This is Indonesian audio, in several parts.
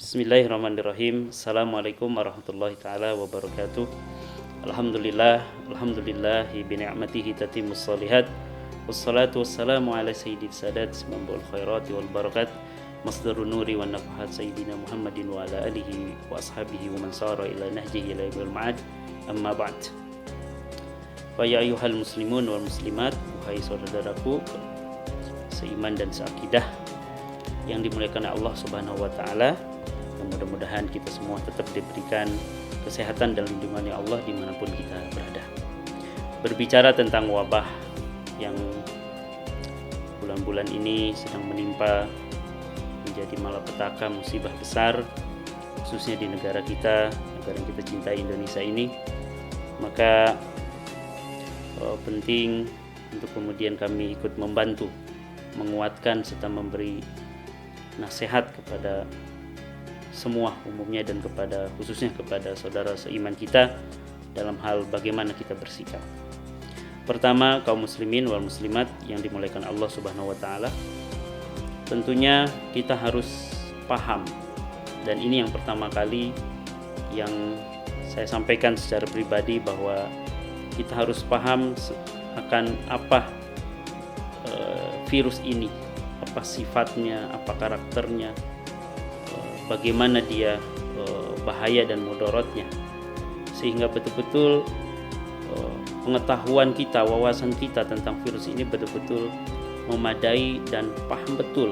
Bismillahirrahmanirrahim. Assalamualaikum warahmatullahi taala wabarakatuh. Alhamdulillahi bi ni'matihi tatimmus shalihat. Wassalatu wassalamu ala sayyidis sadat mambul khairati wal barakat. Masdarun nuri wan nafahat sayyidina Muhammadin wa ala alihi wa ashabihi wa man sara ila nahjihi ila yaumil ma'ad. Amma ba'd. Fa ya ayyuhal muslimun wal muslimat, wahai saudaraku seiman dan seakidah yang dimuliakan Allah Subhanahu wa taala. Mudah-mudahan kita semua tetap diberikan kesehatan dan lindungannya Allah dimanapun kita berada. Berbicara tentang wabah yang bulan-bulan ini sedang menimpa, menjadi malapetaka, musibah besar khususnya di negara kita, negara yang kita cintai, Indonesia ini, maka penting untuk kemudian kami ikut membantu, menguatkan serta memberi nasihat kepada semua umumnya dan khususnya kepada saudara seiman kita dalam hal bagaimana kita bersikap. Pertama, kaum muslimin wal muslimat yang dimuliakan Allah Subhanahu wa taala, tentunya kita harus paham, dan ini yang pertama kali yang saya sampaikan secara pribadi, bahwa kita harus paham akan apa virus ini, apa sifatnya, apa karakternya, bagaimana dia bahaya dan mudaratnya, sehingga betul-betul pengetahuan kita, wawasan kita tentang virus ini betul-betul memadai dan paham betul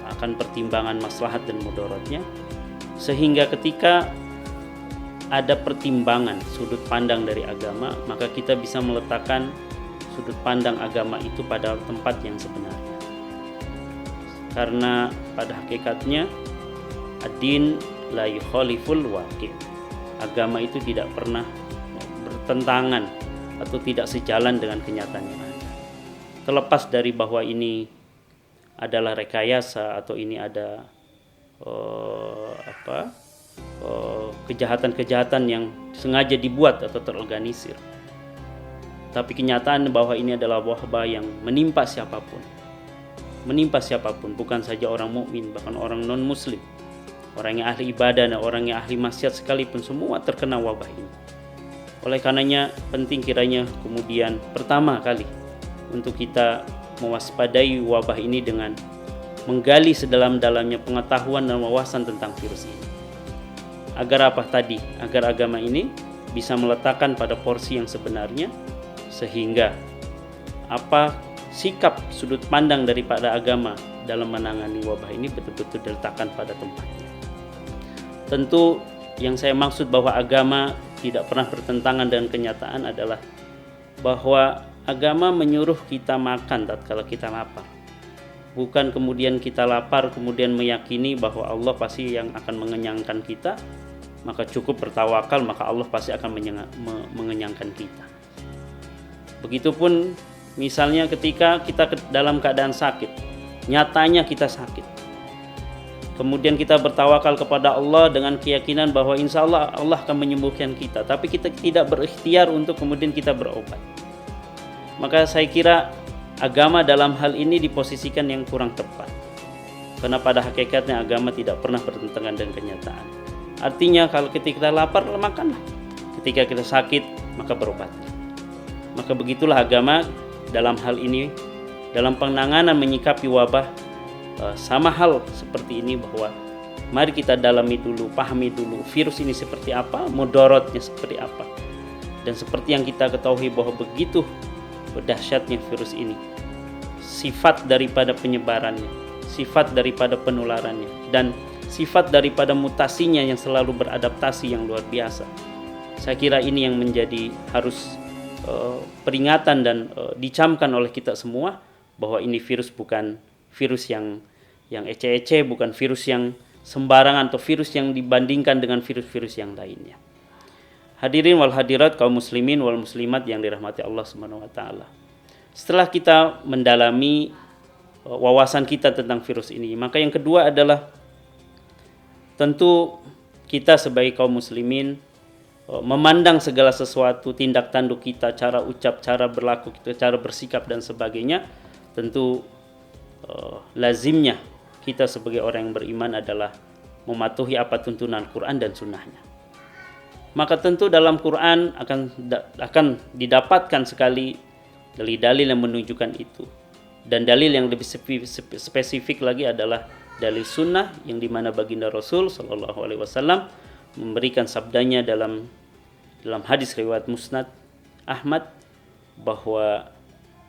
akan pertimbangan maslahat dan mudaratnya, sehingga ketika ada pertimbangan sudut pandang dari agama, maka kita bisa meletakkan sudut pandang agama itu pada tempat yang sebenarnya. Karena pada hakikatnya ad-din la yukhaliful waqi'. Agama itu tidak pernah bertentangan atau tidak sejalan dengan kenyataan yang ada. Terlepas dari bahwa ini adalah rekayasa atau ini ada kejahatan-kejahatan yang sengaja dibuat atau terorganisir. Tapi kenyataan bahwa ini adalah wabah yang menimpa siapapun, bukan saja orang mukmin, bahkan orang non muslim, orang yang ahli ibadah dan orang yang ahli maksiat sekalipun, semua terkena wabah ini. Oleh karenanya penting kiranya kemudian pertama kali untuk kita mewaspadai wabah ini dengan menggali sedalam-dalamnya pengetahuan dan wawasan tentang virus ini. Agar apa tadi? Agar agama ini bisa meletakkan pada porsi yang sebenarnya, sehingga apa sikap sudut pandang daripada agama dalam menangani wabah ini betul-betul diletakkan pada tempatnya. Tentu yang saya maksud bahwa agama tidak pernah bertentangan dengan kenyataan adalah bahwa agama menyuruh kita makan tatkala kita lapar. Bukan kemudian kita lapar kemudian meyakini bahwa Allah pasti yang akan mengenyangkan kita, maka cukup bertawakal, maka Allah pasti akan mengenyangkan kita. Begitupun misalnya ketika kita dalam keadaan sakit, nyatanya kita sakit, kemudian kita bertawakal kepada Allah dengan keyakinan bahwa insya Allah Allah akan menyembuhkan kita, tapi kita tidak berikhtiar untuk kemudian kita berobat, maka saya kira agama dalam hal ini diposisikan yang kurang tepat. Karena pada hakikatnya agama tidak pernah bertentangan dengan kenyataan. Artinya kalau ketika kita lapar, makanlah. Ketika kita sakit, maka berobatlah. Maka begitulah agama dalam hal ini, dalam penanganan menyikapi wabah, sama hal seperti ini, bahwa mari kita dalami dulu, pahami dulu virus ini seperti apa, mudaratnya seperti apa. Dan seperti yang kita ketahui bahwa begitu dahsyatnya virus ini, sifat daripada penyebarannya, sifat daripada penularannya, dan sifat daripada mutasinya yang selalu beradaptasi yang luar biasa. Saya kira ini yang menjadi harus peringatan dan dicamkan oleh kita semua, bahwa ini virus bukan virus yang ece-ece, bukan virus yang sembarangan atau virus yang dibandingkan dengan virus-virus yang lainnya. Hadirin wal hadirat, kaum muslimin wal muslimat yang dirahmati Allah Subhanahu wa taala. Setelah kita mendalami wawasan kita tentang virus ini, maka yang kedua adalah tentu kita sebagai kaum muslimin memandang segala sesuatu, tindak tanduk kita, cara ucap, cara berlaku kita, cara bersikap dan sebagainya, tentu lazimnya kita sebagai orang yang beriman adalah mematuhi apa tuntunan Quran dan sunnahnya. Maka tentu dalam Quran akan didapatkan sekali dalil-dalil yang menunjukkan itu. Dan dalil yang lebih spesifik lagi adalah dalil sunnah yang dimana baginda Rasul Shallallahu Alaihi Wasallam memberikan sabdanya dalam hadis riwayat Musnad Ahmad bahwa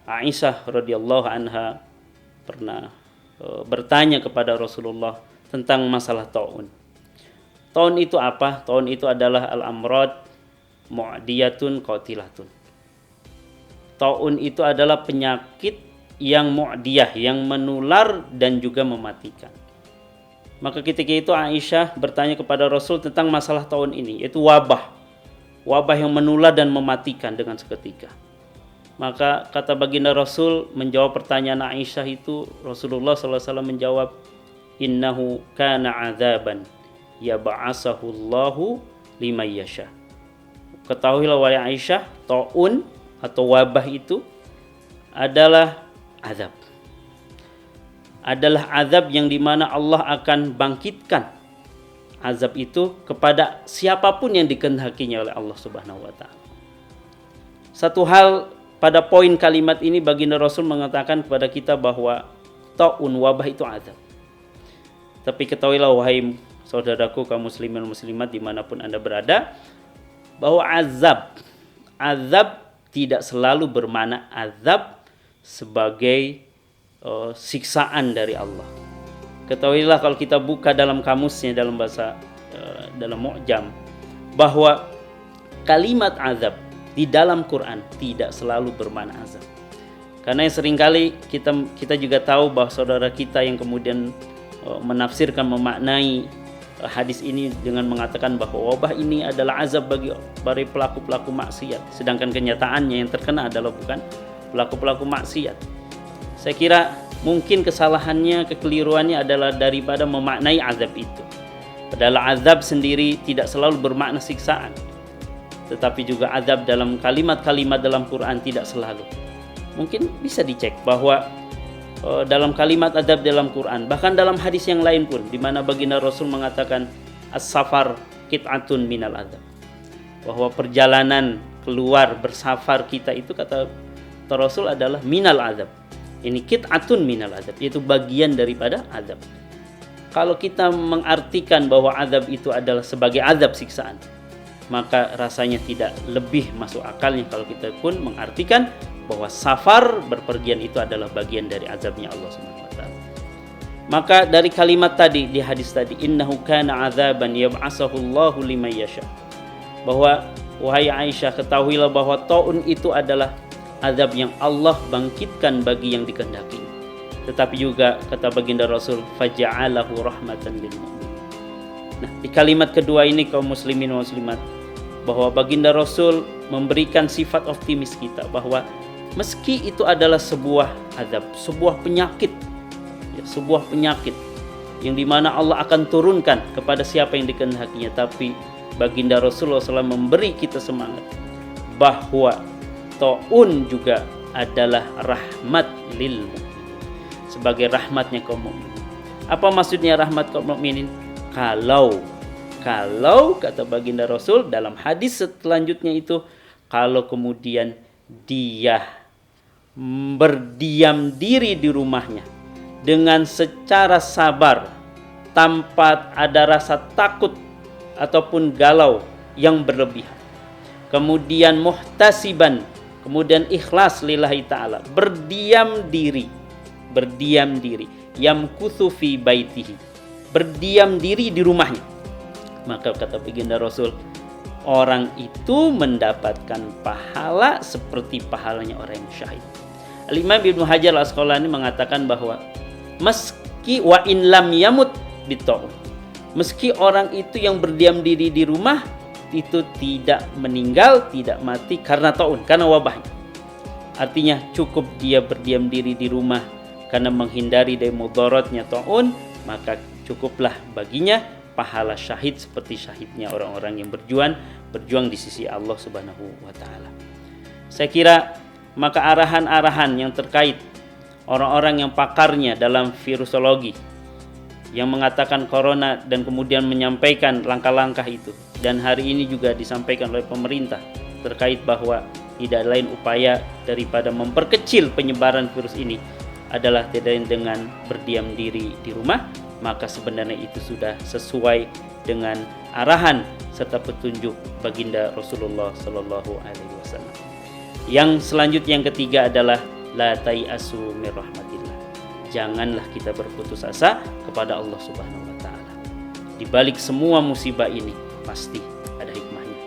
Aisyah radhiyallahu anha pernah bertanya kepada Rasulullah tentang masalah taun. Taun itu apa? Taun itu adalah al-amrad mu'diyatun qatilatun. Taun itu adalah penyakit yang mu'diyah, yang menular dan juga mematikan. Maka ketika itu Aisyah bertanya kepada Rasul tentang masalah taun ini, yaitu wabah yang menular dan mematikan dengan seketika. Maka kata baginda Rasul menjawab pertanyaan Aisyah itu, Rasulullah SAW menjawab, innahu kana adzaban yab'asahu Allahu liman yasha. Ketahuilah wahai Aisyah, taun atau wabah itu adalah azab. Adalah azab yang dimana Allah akan bangkitkan azab itu kepada siapapun yang dikehendakinya oleh Allah Subhanahu wa taala. Satu hal pada poin kalimat ini baginda Rasul mengatakan kepada kita bahwa taun wabah itu azab. Tapi ketahuilah wahai saudaraku kaum muslimin dan muslimat dimanapun Anda berada, bahwa azab tidak selalu bermakna azab sebagai siksaan dari Allah. Ketahuilah kalau kita buka dalam kamusnya dalam bahasa dalam mu'jam bahwa kalimat azab di dalam Quran tidak selalu bermakna azab. Karena seringkali kita juga tahu bahwa saudara kita yang kemudian menafsirkan, memaknai hadis ini dengan mengatakan bahwa wabah ini adalah azab bagi pelaku-pelaku maksiat, sedangkan kenyataannya yang terkena adalah bukan pelaku-pelaku maksiat. Saya kira mungkin kesalahannya, kekeliruannya adalah daripada memaknai azab itu. Padahal azab sendiri tidak selalu bermakna siksaan, tetapi juga azab dalam kalimat-kalimat dalam Quran tidak selalu. Mungkin bisa dicek bahwa dalam kalimat azab dalam Quran, bahkan dalam hadis yang lain pun, di mana baginda Rasul mengatakan as-safar qit'atun minal azab, bahwa perjalanan keluar bersafar kita itu kata Rasul adalah minal azab. Ini qit'atun minal azab, yaitu bagian daripada azab. Kalau kita mengartikan bahwa azab itu adalah sebagai azab siksaan, maka rasanya tidak lebih masuk akalnya kalau kita pun mengartikan bahwa safar berpergian itu adalah bagian dari azabnya Allah Subhanahu wa taala. Maka dari kalimat tadi di hadis tadi, innahu kana azaban yab'asahu Allahu liman yasha, bahwa wahai Aisyah ketahuilah bahwa taun itu adalah azab yang Allah bangkitkan bagi yang dikehendaki. Tetapi juga kata baginda Rasul faja'alahu rahmatan lil mu'minin. Nah, di kalimat kedua ini kaum muslimin dan muslimat, bahwa baginda Rasul memberikan sifat optimis kita bahwa meski itu adalah sebuah azab, sebuah penyakit, sebuah penyakit yang dimana Allah akan turunkan kepada siapa yang dikehendakinya, tapi baginda Rasulullah SAW memberi kita semangat bahwa taun juga adalah rahmat lil mu'minin, sebagai rahmatnya kaum mukminin. Apa maksudnya rahmat kaum mukminin? Kalau kata baginda Rasul dalam hadis selanjutnya itu, kalau kemudian dia berdiam diri di rumahnya dengan secara sabar tanpa ada rasa takut ataupun galau yang berlebihan, kemudian muhtasiban, kemudian ikhlas lillahi ta'ala, berdiam diri, yamkuthu fi baitihi, berdiam diri di rumahnya, maka kata baginda Rasul, orang itu mendapatkan pahala seperti pahalanya orang yang syahid. Al-Imam Ibnu Hajar Al-Asqalani mengatakan bahwa meski wa in lam yamut bita'un, meski orang itu yang berdiam diri di rumah itu tidak meninggal, tidak mati karena taun, karena wabahnya. Artinya cukup dia berdiam diri di rumah karena menghindari dari mudaratnya taun, maka cukuplah baginya pahala syahid seperti syahidnya orang-orang yang berjuang di sisi Allah Subhanahu wa taala. Saya kira maka arahan-arahan yang terkait orang-orang yang pakarnya dalam virusologi yang mengatakan corona dan kemudian menyampaikan langkah-langkah itu, dan hari ini juga disampaikan oleh pemerintah terkait bahwa tidak lain upaya daripada memperkecil penyebaran virus ini adalah tidak lain dengan berdiam diri di rumah, maka sebenarnya itu sudah sesuai dengan arahan serta petunjuk baginda Rasulullah Shallallahu Alaihi Wasallam. Yang selanjutnya, yang ketiga adalah la tai'asu mir rahmatillah. Janganlah kita berputus asa kepada Allah Subhanahu wa taala. Di balik semua musibah ini pasti ada hikmahnya.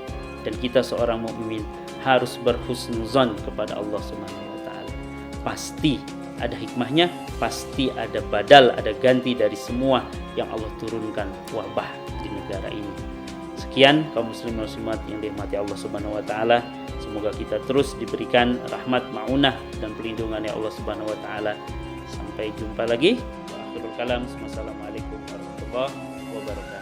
Dan kita seorang mukmin harus berhusnuzon kepada Allah Subhanahu wa taala. Pasti ada hikmahnya, pasti ada badal, ada ganti dari semua yang Allah turunkan wabah di negara ini. Sekian kaum muslimin muslimat yang dirahmati Allah Subhanahu wa taala. Semoga kita terus diberikan rahmat, maunah dan perlindungan ya Allah Subhanahu wa taala. Sampai jumpa lagi. Wa akhirul kalam. Wassalamualaikum warahmatullahi wabarakatuh.